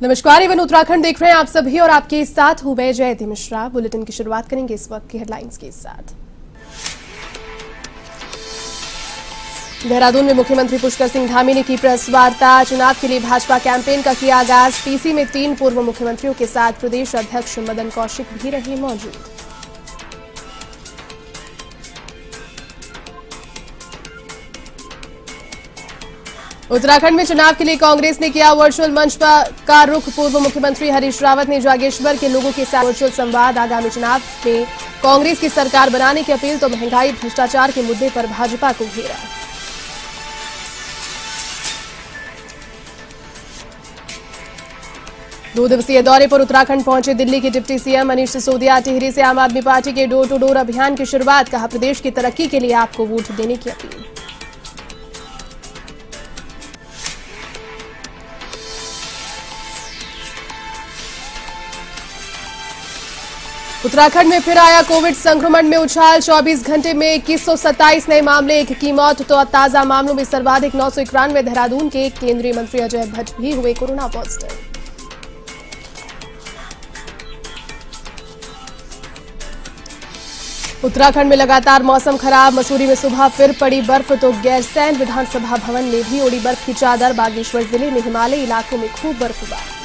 नमस्कार, इवन उत्तराखंड देख रहे हैं आप सभी और आपके साथ हूं मैं जयती मिश्रा। बुलेटिन की शुरुआत करेंगे इस वक्त की हेडलाइंस के साथ। देहरादून में मुख्यमंत्री पुष्कर सिंह धामी ने की प्रेस वार्ता। चुनाव के लिए भाजपा कैंपेन का किया आगाज। पीसी में 3 पूर्व मुख्यमंत्रियों के साथ प्रदेश अध्यक्ष मदन कौशिक भी रहे मौजूद। उत्तराखंड में चुनाव के लिए कांग्रेस ने किया वर्चुअल मंच का रुख। पूर्व मुख्यमंत्री हरीश रावत ने जागेश्वर के लोगों के साथ वर्चुअल संवाद। आगामी चुनाव में कांग्रेस की सरकार बनाने की अपील तो महंगाई भ्रष्टाचार के मुद्दे पर भाजपा को घेरा। दो दिवसीय दौरे पर उत्तराखंड पहुंचे दिल्ली के डिप्टी सीएम मनीष सिसोदिया। टिहरी से आम आदमी पार्टी के डोर टू डोर अभियान की शुरुआत। कहा, प्रदेश की तरक्की के लिए आपको वोट देने की अपील। उत्तराखंड में फिर आया कोविड संक्रमण में उछाल। 24 घंटे में 2127 नए मामले, 1 की मौत। तो ताजा मामलों में सर्वाधिक 991। देहरादून के केंद्रीय मंत्री अजय भट्ट भी हुए कोरोना पॉजिटिव। उत्तराखंड में लगातार मौसम खराब। मसूरी में सुबह फिर पड़ी बर्फ तो गैरसैंण विधानसभा भवन में भी ओढ़ी बर्फ की चादर। बागेश्वर जिले में हिमालयी इलाकों में खूब बर्फबारी।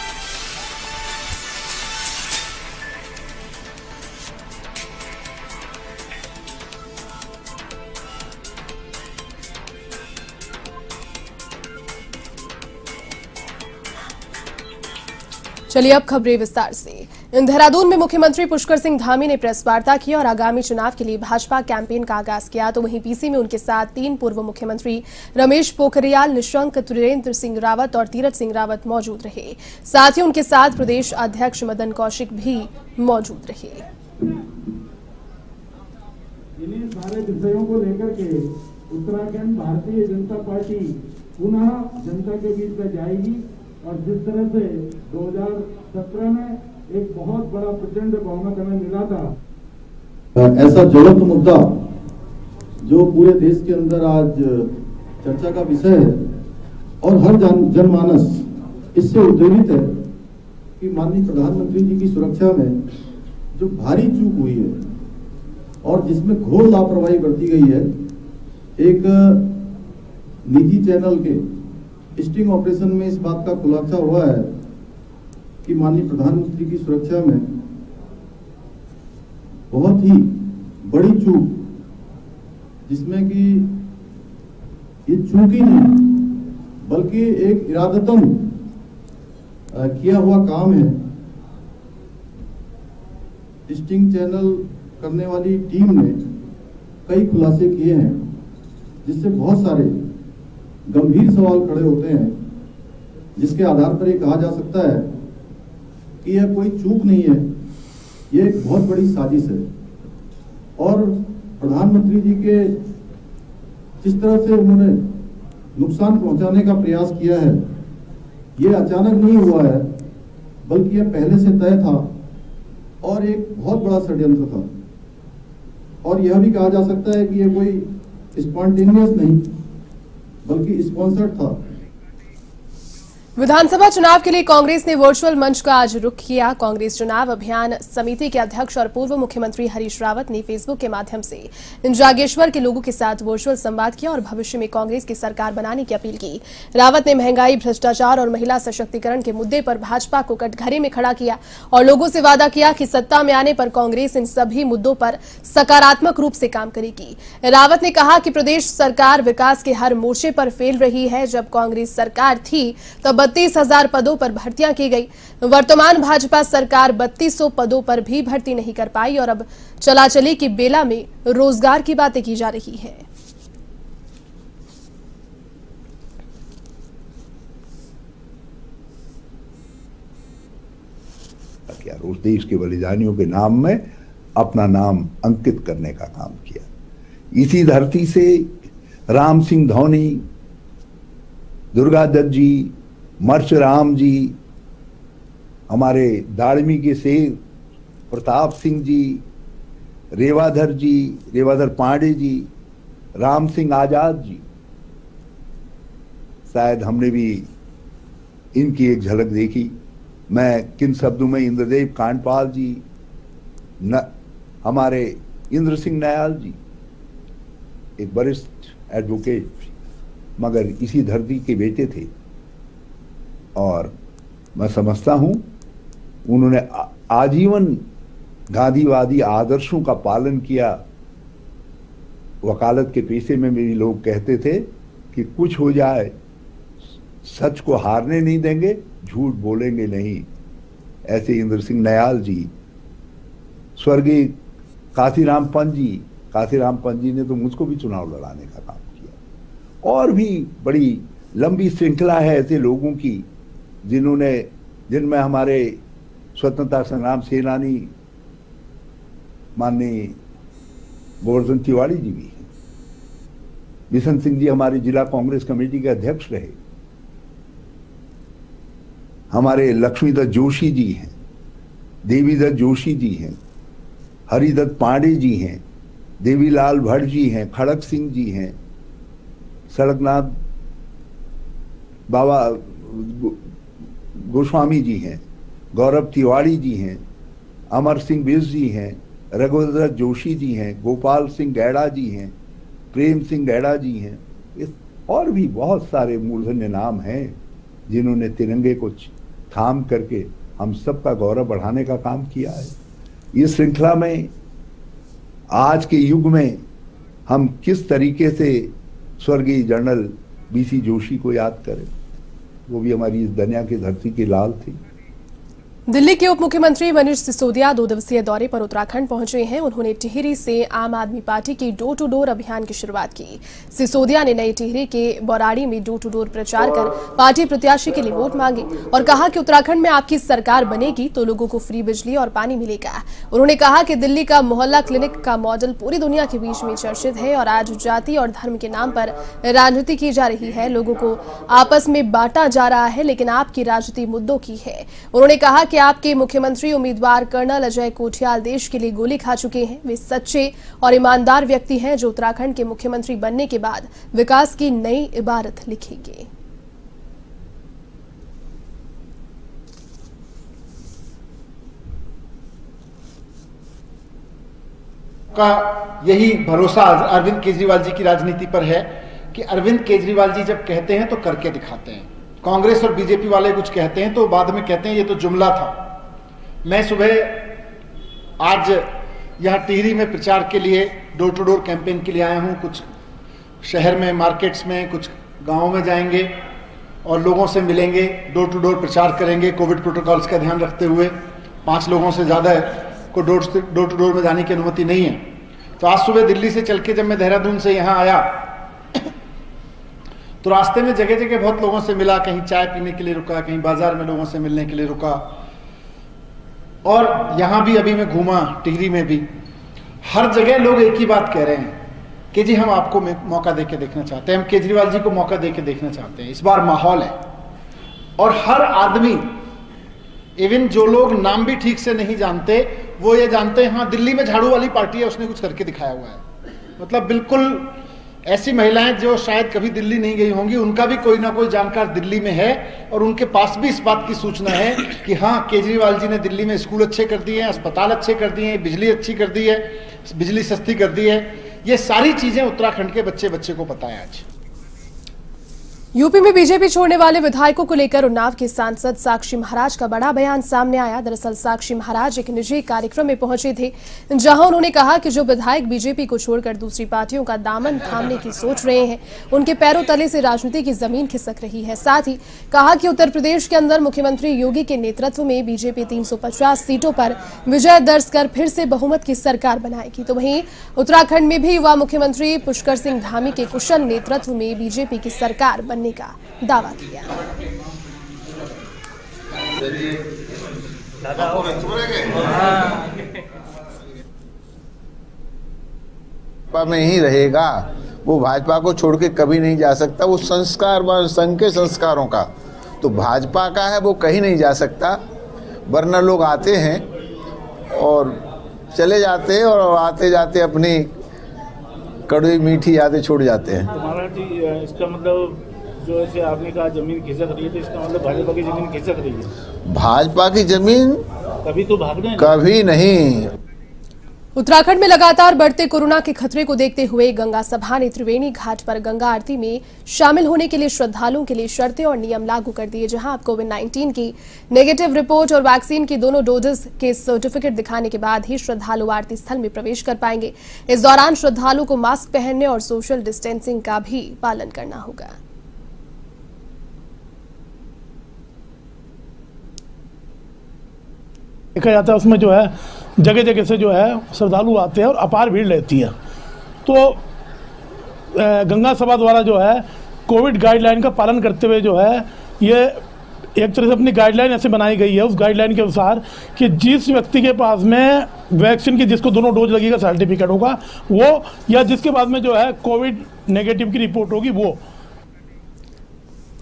चलिए अब खबरें विस्तार से। देहरादून में मुख्यमंत्री पुष्कर सिंह धामी ने प्रेस वार्ता की और आगामी चुनाव के लिए भाजपा कैंपेन का आगाज किया। तो वहीं पीसी में उनके साथ 3 पूर्व मुख्यमंत्री रमेश पोखरियाल निशंक, त्रिवेंद्र सिंह रावत और तीरथ सिंह रावत मौजूद रहे। साथ ही उनके साथ प्रदेश अध्यक्ष मदन कौशिक भी मौजूद रहे। इन्हीं सारे विषयों को लेकर के उत्तराखंड भारतीय जनता पार्टी पुनः जनता के बीच में जाएगी और जिस तरह से 2017 में एक बहुत बड़ा प्रचंड बहुमत हमें मिला था, ऐसा ज्वलंत मुद्दा जो पूरे देश के अंदर आज चर्चा का विषय है और हर जनमानस इससे उद्वेलित है कि माननीय प्रधानमंत्री जी की सुरक्षा में जो भारी चूक हुई है और जिसमें घोर लापरवाही बरती गई है। एक निजी चैनल के स्टिंग ऑपरेशन में इस बात का खुलासा हुआ है कि माननीय प्रधानमंत्री की सुरक्षा में बहुत ही बड़ी चूक, जिसमें कि ये चूक ही नहीं बल्कि एक इरादतन किया हुआ काम है। स्टिंग चैनल करने वाली टीम ने कई खुलासे किए हैं जिससे बहुत सारे गंभीर सवाल खड़े होते हैं, जिसके आधार पर यह कहा जा सकता है कि यह कोई चूक नहीं है, यह एक बहुत बड़ी साजिश है। और प्रधानमंत्री जी के जिस तरह से उन्होंने नुकसान पहुंचाने का प्रयास किया है, यह अचानक नहीं हुआ है बल्कि यह पहले से तय था और एक बहुत बड़ा षड्यंत्र था। और यह भी कहा जा सकता है कि यह कोई स्पॉन्टेनियस नहीं बल्कि स्पॉन्सर्ड था। विधानसभा चुनाव के लिए कांग्रेस ने वर्चुअल मंच का आज रुख किया। कांग्रेस चुनाव अभियान समिति के अध्यक्ष और पूर्व मुख्यमंत्री हरीश रावत ने फेसबुक के माध्यम से जागेश्वर के लोगों के साथ वर्चुअल संवाद किया और भविष्य में कांग्रेस की सरकार बनाने की अपील की। रावत ने महंगाई, भ्रष्टाचार और महिला सशक्तिकरण के मुद्दे पर भाजपा को कटघरे में खड़ा किया और लोगों से वादा किया कि सत्ता में आने पर कांग्रेस इन सभी मुद्दों पर सकारात्मक रूप से काम करेगी। रावत ने कहा कि प्रदेश सरकार विकास के हर मोर्चे पर फेल रही है। जब कांग्रेस सरकार थी तब 32,000 पदों पर भर्तियां की गई। वर्तमान भाजपा सरकार 3200 पदों पर भी भर्ती नहीं कर पाई और अब चलाचली की बेला में रोजगार की बातें की जा रही है। उस देश के बलिदानियों के नाम में अपना नाम अंकित करने का काम किया। इसी धरती से राम सिंह धौनी, दुर्गा दत्त जी, मर्च राम जी, हमारे दाड़मी के शेर प्रताप सिंह जी, रेवाधर पांडे जी, राम सिंह आजाद जी, शायद हमने भी इनकी एक झलक देखी मैं किन शब्दों में इंद्रदेव कांडपाल जी, हमारे इंद्र सिंह नयाल जी, एक वरिष्ठ एडवोकेट, मगर इसी धरती के बेटे थे, और मैं समझता हूं उन्होंने आजीवन गांधीवादी आदर्शों का पालन किया। वकालत के पेशे में भी लोग कहते थे कि कुछ हो जाए, सच को हारने नहीं देंगे, झूठ बोलेंगे नहीं। ऐसे इंद्र सिंह नयाल जी, स्वर्गीय काशीराम पंत जी ने तो मुझको भी चुनाव लड़ाने का काम किया। और भी बड़ी लंबी श्रृंखला है ऐसे लोगों की जिनमें हमारे स्वतंत्रता संग्राम सेनानी माननीय गोवर्धन तिवारी जी भी हैं। बिशन सिंह जी हमारे जिला कांग्रेस कमेटी के अध्यक्ष रहे। हमारे लक्ष्मीदत्त जोशी जी हैं, देवीदत्त जोशी जी हैं, हरिदत्त पांडे जी हैं, देवीलाल भट्ट जी हैं, खड़क सिंह जी हैं, सड़कनाथ बाबा गोस्वामी जी हैं, गौरव तिवारी जी हैं, अमर सिंह बिस जी हैं, रघुवीर जोशी जी हैं, गोपाल सिंह गैड़ा जी हैं, प्रेम सिंह गैड़ा जी हैं। और भी बहुत सारे मूर्धन्य नाम हैं जिन्होंने तिरंगे को थाम करके हम सबका गौरव बढ़ाने का काम किया है। इस श्रृंखला में आज के युग में हम किस तरीके से स्वर्गीय जनरल बीसी जोशी को याद करें, वो भी हमारी इस दुनिया की धरती की लाल थी। दिल्ली के उप मुख्यमंत्री मनीष सिसोदिया 2 दिवसीय दौरे पर उत्तराखंड पहुंचे हैं। उन्होंने टिहरी से आम आदमी पार्टी की डोर टू डोर अभियान की शुरुआत की। सिसोदिया ने नई टिहरी के बौराड़ी में डोर टू डोर प्रचार कर पार्टी प्रत्याशी के लिए वोट मांगे और कहा कि उत्तराखंड में आपकी सरकार बनेगी तो लोगों को फ्री बिजली और पानी मिलेगा। उन्होंने कहा कि दिल्ली का मोहल्ला क्लिनिक का मॉडल पूरी दुनिया के बीच में चर्चित है और आज जाति और धर्म के नाम पर राजनीति की जा रही है। लोगों को आपस में बांटा जा रहा है, लेकिन आपकी राजनीति मुद्दों की है। उन्होंने कहा कि आपके मुख्यमंत्री उम्मीदवार कर्नल अजय कोठियाल देश के लिए गोली खा चुके हैं। वे सच्चे और ईमानदार व्यक्ति हैं जो उत्तराखंड के मुख्यमंत्री बनने के बाद विकास की नई इबारत लिखेंगे। का यही भरोसा अरविंद केजरीवाल जी की राजनीति पर है कि अरविंद केजरीवाल जी जब कहते हैं तो करके दिखाते हैं। कांग्रेस और बीजेपी वाले कुछ कहते हैं तो बाद में कहते हैं ये तो जुमला था। मैं सुबह आज यहाँ टिहरी में प्रचार के लिए डोर टू डोर कैंपेन के लिए आया हूँ। कुछ शहर में, मार्केट्स में, कुछ गाँवों में जाएंगे और लोगों से मिलेंगे, डोर टू डोर प्रचार करेंगे कोविड प्रोटोकॉल्स का ध्यान रखते हुए। 5 लोगों से ज़्यादा को डोर टू डोर में जाने की अनुमति नहीं है। तो आज सुबह दिल्ली से चल के जब मैं देहरादून से यहाँ आया तो रास्ते में जगह जगह बहुत लोगों से मिला। कहीं चाय पीने के लिए रुका, कहीं बाजार में लोगों से मिलने के लिए रुका, और यहाँ भी अभी मैं घूमा टिहरी में भी। हर जगह लोग एक ही बात कह रहे हैं कि जी हम आपको मौका देके देखना चाहते हैं, हम केजरीवाल जी को मौका देके देखना चाहते हैं। इस बार माहौल है और हर आदमी, इवन जो लोग नाम भी ठीक से नहीं जानते, वो ये जानते हैं हाँ दिल्ली में झाड़ू वाली पार्टी है, उसने कुछ करके दिखाया हुआ है। मतलब बिल्कुल ऐसी महिलाएं जो शायद कभी दिल्ली नहीं गई होंगी, उनका भी कोई ना कोई जानकार दिल्ली में है और उनके पास भी इस बात की सूचना है कि हाँ केजरीवाल जी ने दिल्ली में स्कूल अच्छे कर दिए हैं, अस्पताल अच्छे कर दिए हैं, बिजली अच्छी कर दी है, बिजली सस्ती कर दी है। ये सारी चीजें उत्तराखंड के बच्चे को पता है। आज यूपी में बीजेपी छोड़ने वाले विधायकों को लेकर उन्नाव के सांसद साक्षी महाराज का बड़ा बयान सामने आया। दरअसल साक्षी महाराज एक निजी कार्यक्रम में पहुंचे थे, जहां उन्होंने कहा कि जो विधायक बीजेपी को छोड़कर दूसरी पार्टियों का दामन थामने की सोच रहे हैं, उनके पैरों तले से राजनीति की जमीन खिसक रही है। साथ ही कहा कि उत्तर प्रदेश के अंदर मुख्यमंत्री योगी के नेतृत्व में बीजेपी 350 सीटों पर विजय दर्ज कर फिर से बहुमत की सरकार बनाएगी। तो वहीं उत्तराखंड में भी युवा मुख्यमंत्री पुष्कर सिंह धामी के कुशल नेतृत्व में बीजेपी की सरकार बनने का दावा किया। भाजपा में ही रहेगा, वो भाजपा को छोड़ के कभी नहीं जा सकता। वो संस्कार संघ के संस्कारों का तो भाजपा का है, वो कहीं नहीं जा सकता। वरना लोग आते हैं और चले जाते हैं और आते जाते अपनी कड़वी मीठी यादें छोड़ जाते हैं। महाराज जी, इसका मतलब जो ऐसे आपने कहा जमीन खिसक रही है, तो इसका मतलब भाजपा की जमीन खिसक रही है? भाजपा की जमीन कभी तो भागने कभी नहीं। उत्तराखंड में लगातार बढ़ते कोरोना के खतरे को देखते हुए गंगा सभा ने त्रिवेणी घाट पर गंगा आरती में शामिल होने के लिए श्रद्धालुओं के लिए शर्तें और नियम लागू कर दिए, जहां अब कोविड-19 की नेगेटिव रिपोर्ट और वैक्सीन की दोनों डोजेस के सर्टिफिकेट दिखाने के बाद ही श्रद्धालु आरती स्थल में प्रवेश कर पाएंगे। इस दौरान श्रद्धालुओं को मास्क पहनने और सोशल डिस्टेंसिंग का भी पालन करना होगा। देखा जाता है उसमें जो है जगह जगह से जो है श्रद्धालु आते हैं और अपार भीड़ रहती है। तो गंगा सभा द्वारा जो है कोविड गाइडलाइन का पालन करते हुए जो है ये एक तरह से अपनी गाइडलाइन ऐसे बनाई गई है, उस गाइडलाइन के अनुसार कि जिस व्यक्ति के पास में वैक्सीन की जिसको दोनों डोज लगेगा सर्टिफिकेट होगा वो, या जिसके पास में जो है कोविड नेगेटिव की रिपोर्ट होगी वो।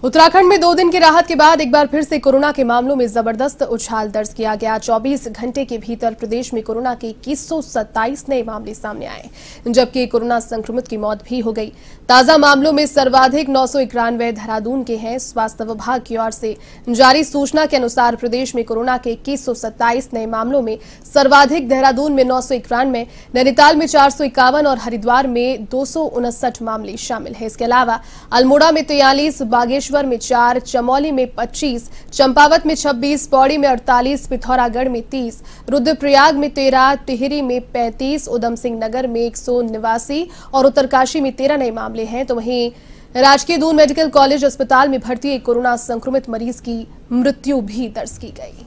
उत्तराखंड में 2 दिन की राहत के बाद एक बार फिर से कोरोना के मामलों में जबरदस्त उछाल दर्ज किया गया। 24 घंटे के भीतर प्रदेश में कोरोना के 2127 नए मामले सामने आए, जबकि कोरोना संक्रमित की मौत भी हो गई। ताजा मामलों में सर्वाधिक 991 देहरादून के हैं। स्वास्थ्य विभाग की ओर से जारी सूचना के अनुसार प्रदेश में कोरोना के 2127 नए मामलों में सर्वाधिक देहरादून में 991, नैनीताल में 451 और हरिद्वार में 259 मामले शामिल हैं। इसके अलावा अल्मोड़ा में 43, बागेश्वर में 4, चमोली में 25, चंपावत में 26, पौड़ी में 48, पिथौरागढ़ में 30, रुद्रप्रयाग में 13, टिहरी में 35, उधम सिंह नगर में 189 और उत्तरकाशी में 13 नए मामले हैं। तो वहीं राजकीय दून मेडिकल कॉलेज अस्पताल में भर्ती एक कोरोना संक्रमित मरीज की मृत्यु भी दर्ज की गई।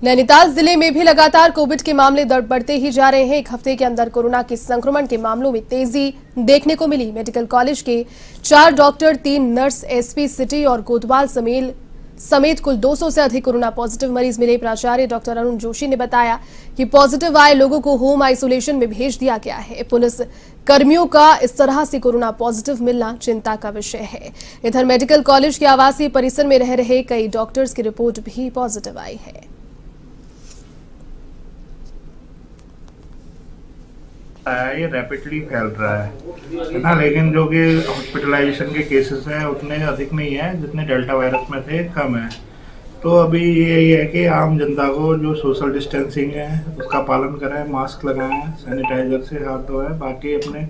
नैनीताल जिले में भी लगातार कोविड के मामले बढ़ते ही जा रहे हैं। एक हफ्ते के अंदर कोरोना के संक्रमण के मामलों में तेजी देखने को मिली। मेडिकल कॉलेज के 4 डॉक्टर, 3 नर्स, एसपी सिटी और कोतवाल समेत कुल 200 से अधिक कोरोना पॉजिटिव मरीज मिले। प्राचार्य डॉक्टर अरुण जोशी ने बताया कि पॉजिटिव आए लोगों को होम आइसोलेशन में भेज दिया गया है। पुलिस कर्मियों का इस तरह से कोरोना पॉजिटिव मिलना चिंता का विषय है। इधर मेडिकल कॉलेज के आवासीय परिसर में रह रहे कई डॉक्टर्स की रिपोर्ट भी पॉजिटिव आई है। ये रैपिडली फैल रहा है ना, लेकिन जो कि हॉस्पिटलाइजेशन के केसेस हैं उतने अधिक नहीं है जितने डेल्टा वायरस में थे, कम है। तो अभी यही है कि आम जनता को जो सोशल डिस्टेंसिंग है उसका पालन करें, मास्क लगाएं, सैनिटाइजर से हाथ धोएं, बाकी अपने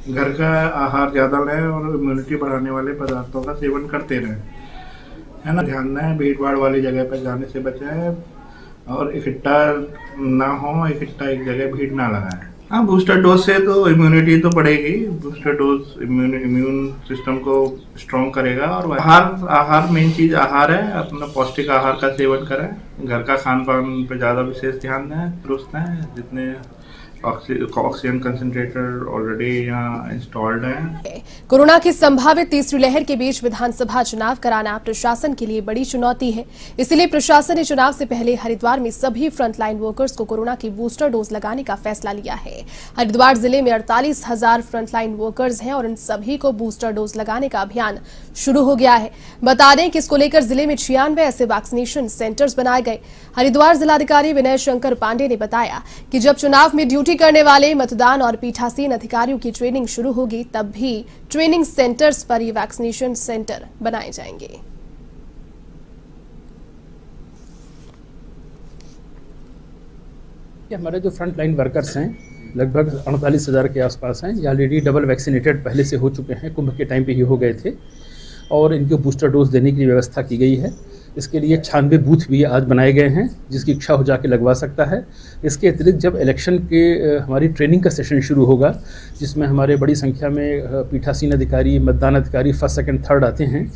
घर का आहार ज़्यादा लें और इम्यूनिटी बढ़ाने वाले पदार्थों का सेवन करते रहें, है ना। ध्यान दें, भीड़ भाड़ वाली जगह पर जाने से बचें और इकट्ठा ना हो, इकट्ठा एक जगह भीड़ ना लगाएं। हाँ, बूस्टर डोज से तो इम्यूनिटी तो बढ़ेगी। बूस्टर डोज इम्यून सिस्टम को स्ट्रॉन्ग करेगा। और आहार मेन चीज़ आहार है, अपना पौष्टिक आहार का सेवन करें, घर का खान पान पे ज़्यादा विशेष ध्यान दें, दुरुस्त हैं। जितने ऑक्सीजन कंसंट्रेटर ऑलरेडी यहाँ इंस्टॉल्ड हैं। कोरोना की संभावित तीसरी लहर के बीच विधानसभा चुनाव कराना प्रशासन के लिए बड़ी चुनौती है। इसलिए प्रशासन ने चुनाव से पहले हरिद्वार में सभी फ्रंटलाइन वर्कर्स को कोरोना की बूस्टर डोज लगाने का फैसला लिया है। हरिद्वार जिले में 48,000 फ्रंटलाइन वर्कर्स हैं और इन सभी को बूस्टर डोज लगाने का अभियान शुरू हो गया है। बता दें कि इसको लेकर जिले में 96 ऐसे वैक्सीनेशन सेंटर्स बनाए गए। हरिद्वार जिलाधिकारी विनय शंकर पांडे ने बताया कि जब चुनाव में ड्यूटी करने वाले मतदान और पीठासीन अधिकारियों की ट्रेनिंग शुरू होगी, तब भी ट्रेनिंग सेंटर्स पर ये वैक्सीनेशन सेंटर बनाए जाएंगे। हमारे जो फ्रंट लाइन वर्कर्स हैं लगभग 48,000 के आसपास हैं। ये ऑलरेडी डबल वैक्सीनेटेड पहले से हो चुके हैं, कुंभ के टाइम पे ही हो गए थे और इनको बूस्टर डोज देने की व्यवस्था की गई है। इसके लिए 96 बूथ भी आज बनाए गए हैं, जिसकी इच्छा हो जाके लगवा सकता है। इसके अतिरिक्त जब इलेक्शन के हमारी ट्रेनिंग का सेशन शुरू होगा, जिसमें हमारे बड़ी संख्या में पीठासीन अधिकारी, मतदान अधिकारी फर्स्ट, सेकंड, थर्ड आते हैं।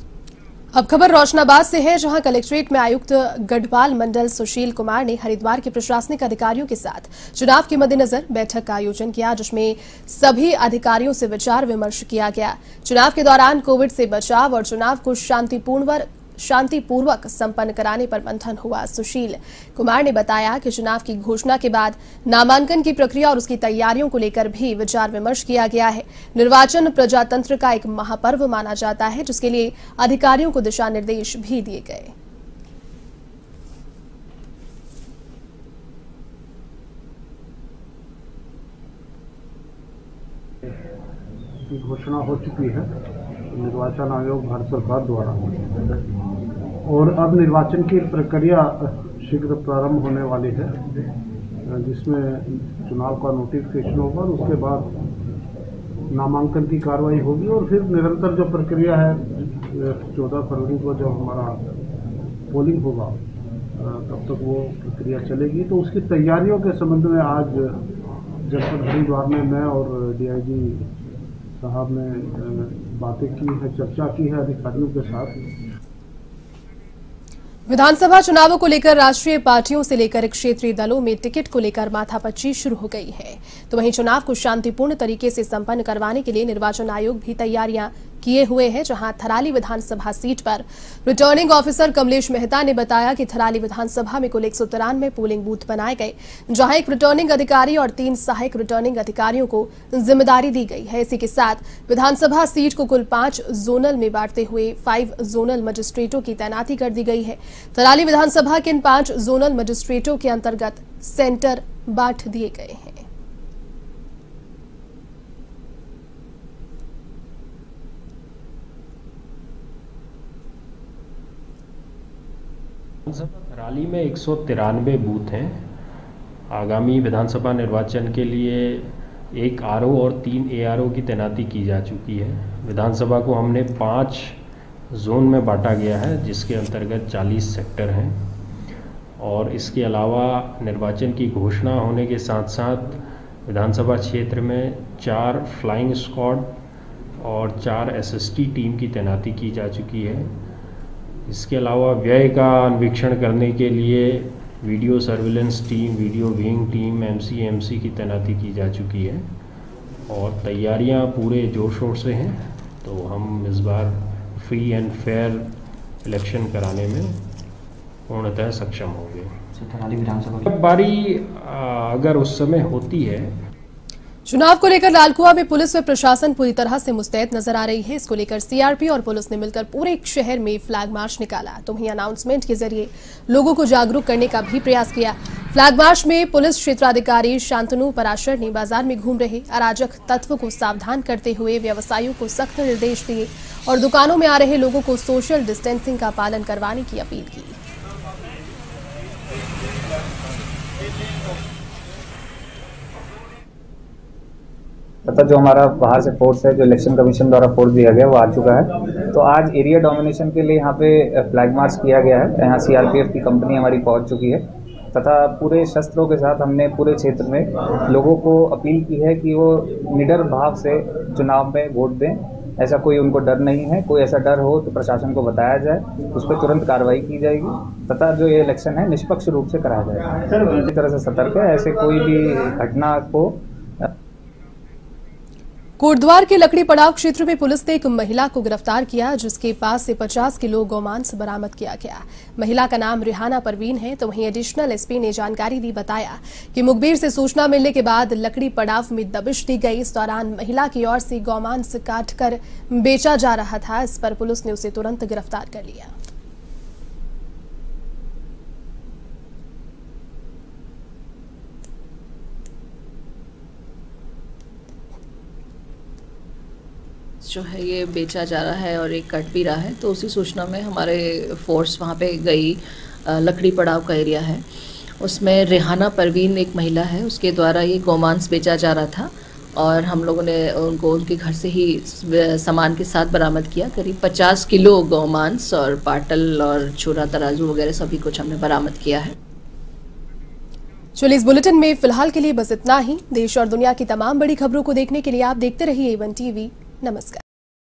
अब खबर रोशनाबाद से है, जहां कलेक्ट्रेट में आयुक्त गढ़पाल मंडल सुशील कुमार ने हरिद्वार के प्रशासनिक अधिकारियों के साथ चुनाव के मद्देनजर बैठक का आयोजन किया, जिसमें सभी अधिकारियों से विचार विमर्श किया गया। चुनाव के दौरान कोविड से बचाव और चुनाव को शांतिपूर्वक संपन्न कराने पर मंथन हुआ। सुशील कुमार ने बताया कि चुनाव की घोषणा के बाद नामांकन की प्रक्रिया और उसकी तैयारियों को लेकर भी विचार विमर्श किया गया है। निर्वाचन प्रजातंत्र का एक महापर्व माना जाता है, जिसके लिए अधिकारियों को दिशा निर्देश भी दिए गए। की घोषणा हो चुकी है निर्वाचन आयोग भारत सरकार द्वारा, और अब निर्वाचन की प्रक्रिया शीघ्र प्रारंभ होने वाली है, जिसमें चुनाव का नोटिफिकेशन होगा और उसके बाद नामांकन की कार्रवाई होगी और फिर निरंतर जो प्रक्रिया है 14 फरवरी को जब हमारा पोलिंग होगा तब तक वो प्रक्रिया चलेगी। तो उसकी तैयारियों के संबंध में आज जनपद हरिद्वार में मैं और डीआईजी साहब ने बातें की है, चर्चा की है अधिकारियों के साथ। विधानसभा चुनावों को लेकर राष्ट्रीय पार्टियों से लेकर क्षेत्रीय दलों में टिकट को लेकर माथापच्ची शुरू हो गई है। तो वहीं चुनाव को शांतिपूर्ण तरीके से संपन्न करवाने के लिए निर्वाचन आयोग भी तैयारियां किए हुए हैं, जहां थराली विधानसभा सीट पर रिटर्निंग ऑफिसर कमलेश मेहता ने बताया कि थराली विधानसभा में कुल 193 पोलिंग बूथ बनाए गए, जहां एक रिटर्निंग अधिकारी और 3 सहायक रिटर्निंग अधिकारियों को जिम्मेदारी दी गई है। इसी के साथ विधानसभा सीट को कुल 5 जोनल में बांटते हुए 5 जोनल मजिस्ट्रेटों की तैनाती कर दी गई है। थराली विधानसभा के इन 5 जोनल मजिस्ट्रेटों के अंतर्गत सेंटर बांट दिए गए हैं। थराली में 193 बूथ हैं। आगामी विधानसभा निर्वाचन के लिए 1 आरओ और 3 एआरओ की तैनाती की जा चुकी है। विधानसभा को हमने 5 जोन में बांटा गया है, जिसके अंतर्गत 40 सेक्टर हैं, और इसके अलावा निर्वाचन की घोषणा होने के साथ साथ विधानसभा क्षेत्र में 4 फ्लाइंग स्क्वाड और 4 एसएसटी टीम की तैनाती की जा चुकी है। इसके अलावा व्यय का अन्वेषण करने के लिए video surveillance team, video wing team, MC की तैनाती की जा चुकी है और तैयारियां पूरे जोर शोर से हैं। तो हम इस बार फ्री एंड फेयर इलेक्शन कराने में पूर्णतः सक्षम होंगे। थराली विधानसभा बारी अगर उस समय होती है। चुनाव को लेकर लालकुआं में पुलिस व प्रशासन पूरी तरह से मुस्तैद नजर आ रही है। इसको लेकर सीआरपी और पुलिस ने मिलकर पूरे शहर में फ्लैग मार्च निकाला, तो वहीं अनाउंसमेंट के जरिए लोगों को जागरूक करने का भी प्रयास किया। फ्लैग मार्च में पुलिस क्षेत्राधिकारी शांतनु पराशर ने बाजार में घूम रहे अराजक तत्व को सावधान करते हुए व्यवसायियों को सख्त निर्देश दिए और दुकानों में आ रहे लोगों को सोशल डिस्टेंसिंग का पालन करवाने की अपील की। तथा जो हमारा बाहर से फोर्स है, जो इलेक्शन कमीशन द्वारा फोर्स दिया गया, वो आ चुका है। तो आज एरिया डोमिनेशन के लिए यहाँ पे फ्लैग मार्च किया गया है। यहाँ सीआरपीएफ की कंपनी हमारी पहुँच चुकी है तथा पूरे शस्त्रों के साथ हमने पूरे क्षेत्र में लोगों को अपील की है कि वो निडर भाव से चुनाव में वोट दें। ऐसा कोई उनको डर नहीं है। कोई ऐसा डर हो तो प्रशासन को बताया जाए, उस पर तुरंत कार्रवाई की जाएगी तथा जो ये इलेक्शन है निष्पक्ष रूप से कराया जाएगा। इसी तरह से सतर्क है, ऐसे कोई भी घटना को। कोटद्वार के लकड़ी पड़ाव क्षेत्र में पुलिस ने एक महिला को गिरफ्तार किया, जिसके पास से 50 किलो गौमांस बरामद किया गया। महिला का नाम रिहाना परवीन है। तो वहीं एडिशनल एसपी ने जानकारी दी, बताया कि मुखबिर से सूचना मिलने के बाद लकड़ी पड़ाव में दबिश दी गई। इस दौरान महिला की ओर से गौमांस काटकर बेचा जा रहा था। इस पर पुलिस ने उसे तुरंत गिरफ्तार कर लिया। जो है ये बेचा जा रहा है और एक कट भी रहा है। तो उसी सूचना में हमारे फोर्स वहाँ पे गई। लकड़ी पड़ाव का एरिया है, उसमें रिहाना परवीन एक महिला है, उसके द्वारा ये गौमांस बेचा जा रहा था और हम लोगों ने उनको उनके घर से ही सामान के साथ बरामद किया। करीब 50 किलो गौमांस और पाटल और छोरा तराजू वगैरह सभी कुछ हमने बरामद किया है। चलिए इस बुलेटिन में फिलहाल के लिए बस इतना ही। देश और दुनिया की तमाम बड़ी खबरों को देखने के लिए आप देखते रहिए A1 TV। नमस्कार।